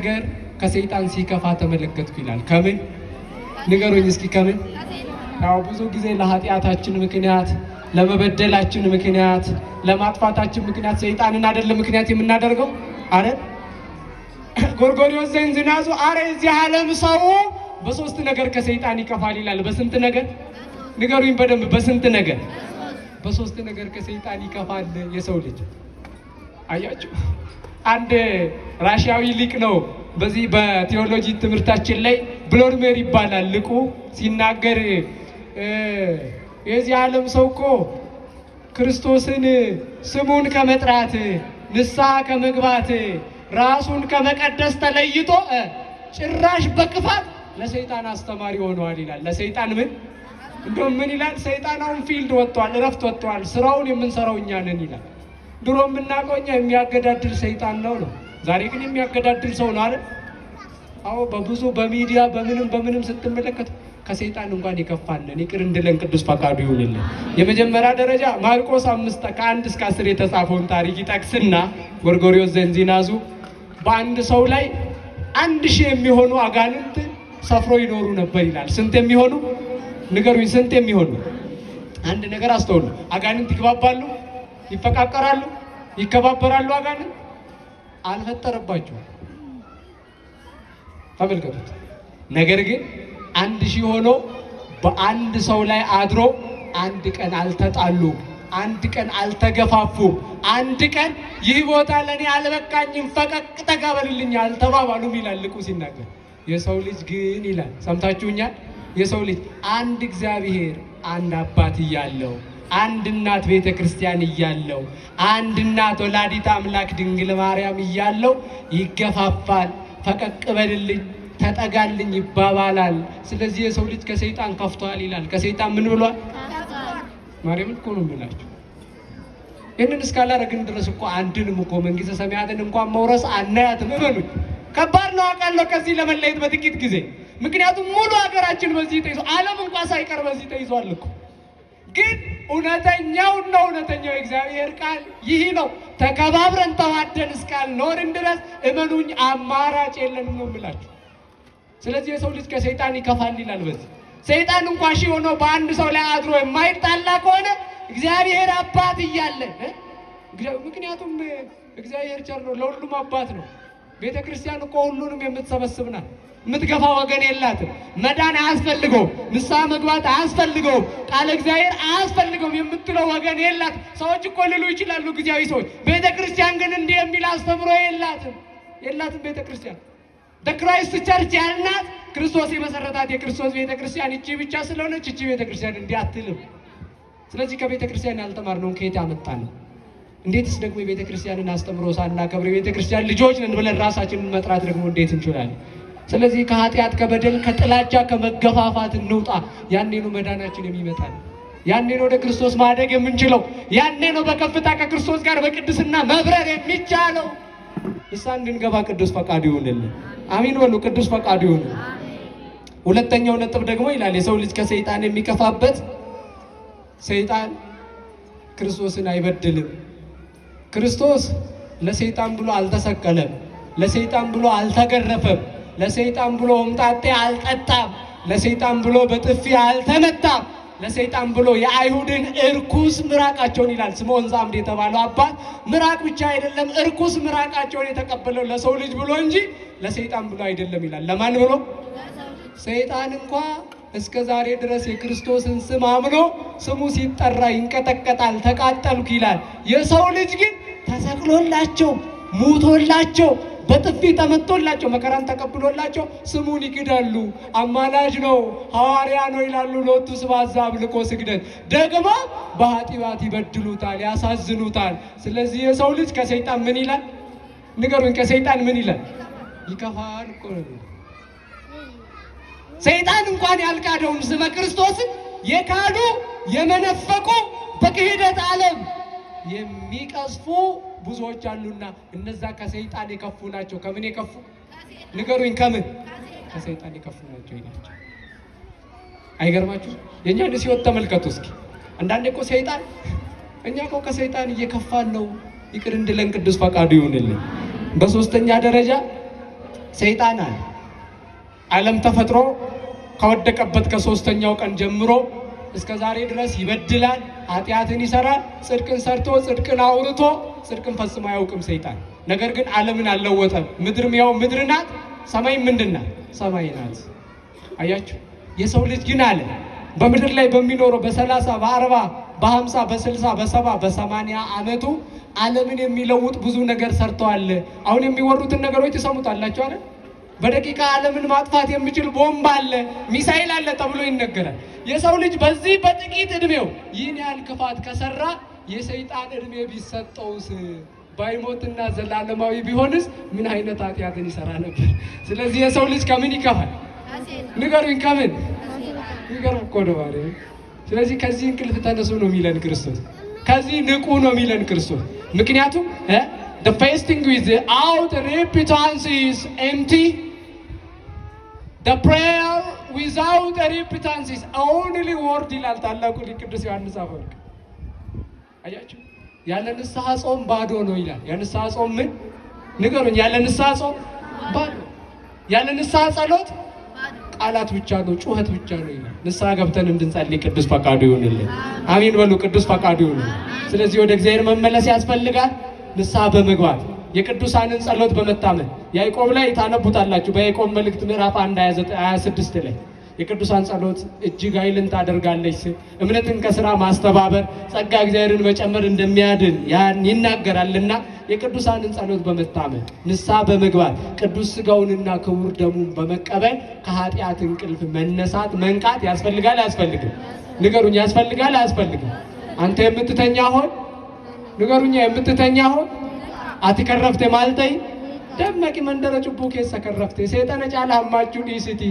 ነገር ከሰይጣን ሲከፋ ተመለከትኩ ይላል። ከምን ንገሩኝ እስኪ ከምን? ያው ብዙ ጊዜ ለኃጢአታችን ምክንያት፣ ለመበደላችን ምክንያት፣ ለማጥፋታችን ምክንያት ሰይጣንን አይደለም ምክንያት የምናደርገው አይደል? ጎርጎርዮስ ዘእንዝናዙ አረ እዚህ ዓለም ሰው በሶስት ነገር ከሰይጣን ይከፋል ይላል። በስንት ነገር ንገሩኝ በደንብ። በስንት ነገር? በሶስት ነገር ከሰይጣን ይከፋል የሰው ልጅ። አያችሁ፣ አንድ ራሽያዊ ሊቅ ነው በዚህ በቴዎሎጂ ትምህርታችን ላይ ብሎድሜር ይባላል ልቁ ሲናገር የዚህ ዓለም ሰው እኮ ክርስቶስን ስሙን ከመጥራት ንስሐ ከመግባት ራሱን ከመቀደስ ተለይቶ ጭራሽ በክፋት ለሰይጣን አስተማሪ ሆነዋል ይላል። ለሰይጣን ምን እንደውም ምን ይላል? ሰይጣናውን ፊልድ ወጥቷል፣ እረፍት ወጥቷል፣ ስራውን የምንሰራው እኛ ነን ይላል። ድሮ የምናውቀው እኛ የሚያገዳድል ሰይጣን ነው። ዛሬ ግን የሚያገዳድል ሰው ነው አይደል? አዎ፣ በብዙ በሚዲያ በምንም ስትመለከቱ ከሰይጣን እንኳን ይከፋልን። ይቅር እንድለን ቅዱስ ፈቃዱ ይሁንልን። የመጀመሪያ ደረጃ ማርቆስ 5 ከ1 እስከ 10 የተጻፈውን ታሪክ ይጠቅስና ጎርጎርዮስ ዘእንዚናዙ በአንድ ሰው ላይ 1000 የሚሆኑ አጋንንት ሰፍሮ ይኖሩ ነበር ይላል። ስንት የሚሆኑ ንገሩኝ? ስንት የሚሆኑ? አንድ ነገር አስተውሉ። አጋንንት ይግባባሉ፣ ይፈቃቀራሉ፣ ይከባበራሉ። አጋንንት አልፈጠረባቸውም። ተመልከቱት። ነገር ግን 1000 ሆኖ በአንድ ሰው ላይ አድሮ አንድ ቀን አልተጣሉም፣ አንድ ቀን አልተገፋፉም፣ አንድ ቀን ይህ ቦታ ለእኔ አልበቃኝም ፈቀቅ ተጋበልልኝ አልተባባሉም ይላል ልቁ ሲናገር። የሰው ልጅ ግን ይላል፣ ሰምታችሁኛል? የሰው ልጅ አንድ እግዚአብሔር አንድ አባት እያለው፣ አንድ እናት ቤተ ክርስቲያን እያለው፣ አንድ እናት ወላዲተ አምላክ ድንግል ማርያም እያለው ይገፋፋል፣ ፈቀቅ በልልኝ ተጠጋልኝ ይባባላል። ስለዚህ የሰው ልጅ ከሰይጣን ከፍቷል ይላል። ከሰይጣን ምን ብሏል? ማርያምን እኮ ነው የምላችሁ። ይህንን እስካላረግን ድረስ እኮ አንድንም እኮ መንግስተ ሰማያትን እንኳን መውረስ አናያትም። እመኑኝ፣ ከባድ ነው አውቃለሁ፣ ከዚህ ለመለየት በጥቂት ጊዜ። ምክንያቱም ሙሉ ሀገራችን በዚህ ተይዞ፣ ዓለም እንኳን ሳይቀር በዚህ ተይዟል እኮ። ግን እውነተኛውና እውነተኛው የእግዚአብሔር ቃል ይህ ነው። ተከባብረን ተዋደን እስካልኖርን ድረስ እመኑኝ አማራጭ የለንም ነው የምላችሁ። ስለዚህ የሰው ልጅ ከሰይጣን ይከፋል ይላል። በዚህ ሰይጣን እንኳን ሺህ ሆኖ በአንድ ሰው ላይ አድሮ የማይጣላ ከሆነ እግዚአብሔር አባት እያለ፣ ምክንያቱም እግዚአብሔር ቸር ነው፣ ለሁሉም አባት ነው። ቤተ ክርስቲያን እኮ ሁሉንም የምትሰበስብ ናት። የምትገፋ ወገን የላትም። መዳን አያስፈልገውም፣ ንስሐ መግባት አያስፈልገውም፣ ቃለ እግዚአብሔር አያስፈልገውም የምትለው ወገን የላትም። ሰዎች እኮ ሊሉ ይችላሉ፣ ጊዜያዊ ሰዎች። ቤተ ክርስቲያን ግን እንዲህ የሚል አስተምሮ የላትም ቤተ ክርስቲያን። በክራይስት ቸርች ያልናት ክርስቶስ የመሰረታት የክርስቶስ ቤተ ክርስቲያን እቺ ብቻ ስለሆነች እቺ ቤተ ክርስቲያን እንዲህ አትልም። ስለዚህ ከቤተ ክርስቲያን ያልተማርነውን ከየት ያመጣን? እንዴትስ ደግሞ የቤተ ክርስቲያንን አስተምሮ ሳናከብር የቤተ ክርስቲያን ልጆች ነን ብለን ራሳችንን መጥራት ደግሞ እንዴት እንችላለን? ስለዚህ ከኃጢአት፣ ከበደል፣ ከጥላቻ፣ ከመገፋፋት እንውጣ። ያኔ ነው መዳናችን የሚመጣል። ያኔ ነው ወደ ክርስቶስ ማደግ የምንችለው። ያኔ ነው በከፍታ ከክርስቶስ ጋር በቅድስና መብረር የሚቻለው። ንስሐ እንድንገባ ቅዱስ ፈቃዱ ይሁንልን። አሚን በሉ። ቅዱስ ፈቃዱ ይሁንልን። ሁለተኛው ነጥብ ደግሞ ይላል የሰው ልጅ ከሰይጣን የሚከፋበት፣ ሰይጣን ክርስቶስን አይበድልም። ክርስቶስ ለሰይጣን ብሎ አልተሰቀለም፣ ለሰይጣን ብሎ አልተገረፈም፣ ለሰይጣን ብሎ ሆምጣጤ አልጠጣም፣ ለሰይጣን ብሎ በጥፊ አልተመታም፣ ለሰይጣን ብሎ የአይሁድን እርኩስ ምራቃቸውን ይላል ስምዖን ዘአምድ የተባለው አባት፣ ምራቅ ብቻ አይደለም እርኩስ ምራቃቸውን የተቀበለው ለሰው ልጅ ብሎ እንጂ ለሰይጣን ብሎ አይደለም ይላል። ለማን ብሎ? ሰይጣን እንኳ እስከ ዛሬ ድረስ የክርስቶስን ስም አምኖ ስሙ ሲጠራ ይንቀጠቀጣል፣ ተቃጠልኩ ይላል። የሰው ልጅ ግን ተሰቅሎላቸው፣ ሙቶላቸው፣ በጥፊ ተመቶላቸው፣ መከራን ተቀብሎላቸው ስሙን ይክዳሉ። አማላጅ ነው፣ ሐዋርያ ነው ይላሉ። ሎቱ ስብሐት ዘአምልኮ ስግደት። ደግሞ በኃጢአት ይበድሉታል፣ ያሳዝኑታል። ስለዚህ የሰው ልጅ ከሰይጣን ምን ይላል? ንገሩኝ፣ ከሰይጣን ምን ይላል? ይከፋል እኮ ነው። ሰይጣን እንኳን ያልካደውን ስመ ክርስቶስን የካዱ የመነፈቁ በክህደት ዓለም የሚቀስፉ ብዙዎች አሉና እነዛ ከሰይጣን የከፉ ናቸው። ከምን የከፉ ንገሩኝ? ከምን? ከሰይጣን የከፉ ናቸው ይላቸው። አይገርማችሁ? የእኛን ሕይወት ተመልከቱ እስኪ። አንዳንዴ እኮ ሰይጣን እኛ እኮ ከሰይጣን እየከፋን ነው። ይቅር እንድለን ቅዱስ ፈቃዱ ይሁንልን። በሶስተኛ ደረጃ ሰይጣን አለ። ዓለም ተፈጥሮ ከወደቀበት ከ3ኛው ቀን ጀምሮ እስከ ዛሬ ድረስ ይበድላል፣ ኃጢአትን ይሰራል። ጽድቅን ሰርቶ ጽድቅን አውርቶ ጽድቅን ፈጽሞ አያውቅም ሰይጣን። ነገር ግን ዓለምን አልለወጠም። ምድርም ያው ምድር ናት፣ ሰማይም ምንድን ናት? ሰማይ ናት። አያችሁ። የሰው ልጅ ግን አለ በምድር ላይ በሚኖረው በ30 በ40 በ50 በ60 በ70 በ80 ዓመቱ ዓለምን የሚለውጥ ብዙ ነገር ሰርተዋል። አሁን የሚወሩትን ነገሮች ትሰሙታላችሁ አይደል? በደቂቃ ዓለምን ማጥፋት የሚችል ቦምብ አለ፣ ሚሳኤል አለ ተብሎ ይነገራል። የሰው ልጅ በዚህ በጥቂት እድሜው ይህን ያህል ክፋት ከሰራ የሰይጣን እድሜ ቢሰጠውስ ባይሞትና ዘላለማዊ ቢሆንስ ምን አይነት ኃጢአትን ይሰራ ነበር? ስለዚህ የሰው ልጅ ከምን ይከፋል? ንገሩኝ፣ ከምን? ይገርም እኮ ነው ማለት። ስለዚህ ከዚህ እንቅልፍ ተነሱ ነው የሚለን ክርስቶስ። ከዚህ ንቁ ነው የሚለን ክርስቶስ። ምክንያቱም the fasting without repentance is empty. The prayer without repentance is only word ይላል ታላቁ ሊቅ ቅዱስ ዮሐንስ አፈወርቅ። አያችሁ፣ ያለ ንስሐ ጾም ባዶ ነው ይላል። ያለ ንስሐ ጾም ምን? ንገሩኝ። ያለ ንስሐ ጾም ባዶ፣ ያለ ንስሐ ጸሎት ቃላት ብቻ ነው፣ ጩኸት ብቻ ነው ይላል። ንስሐ ገብተን እንድንጸልይ ቅዱስ ፈቃዱ ይሁንልን። አሜን በሉ። ቅዱስ ፈቃዱ ይሁንልን። ስለዚህ ወደ እግዚአብሔር መመለስ ያስፈልጋል። ንስሐ በመግባት የቅዱሳንን ጸሎት በመታመን ያዕቆብ ላይ ታነቡታላችሁ። በያዕቆብ መልእክት ምዕራፍ 1:26 ላይ የቅዱሳን ጸሎት እጅግ ኃይልን ታደርጋለች፣ እምነትን ከስራ ማስተባበር ጸጋ እግዚአብሔርን መጨመር እንደሚያድን ያን ይናገራልና የቅዱሳንን ጸሎት በመታመን ንስሐ በመግባት ቅዱስ ሥጋውንና ክቡር ደሙን በመቀበል ከኃጢአት እንቅልፍ መነሳት መንቃት ያስፈልጋል። አያስፈልግም? ንገሩኛ። ያስፈልጋል? አያስፈልግም? አንተ የምትተኛ ሆን ንገሩኛ። የምትተኛ ሆን አትከረፍቴ ማልተይ ደመቂ መንደረ ጭቡ ኬሰ ከረፍቴ ሰይጣን ጫላ አማቹ ዲሲቲ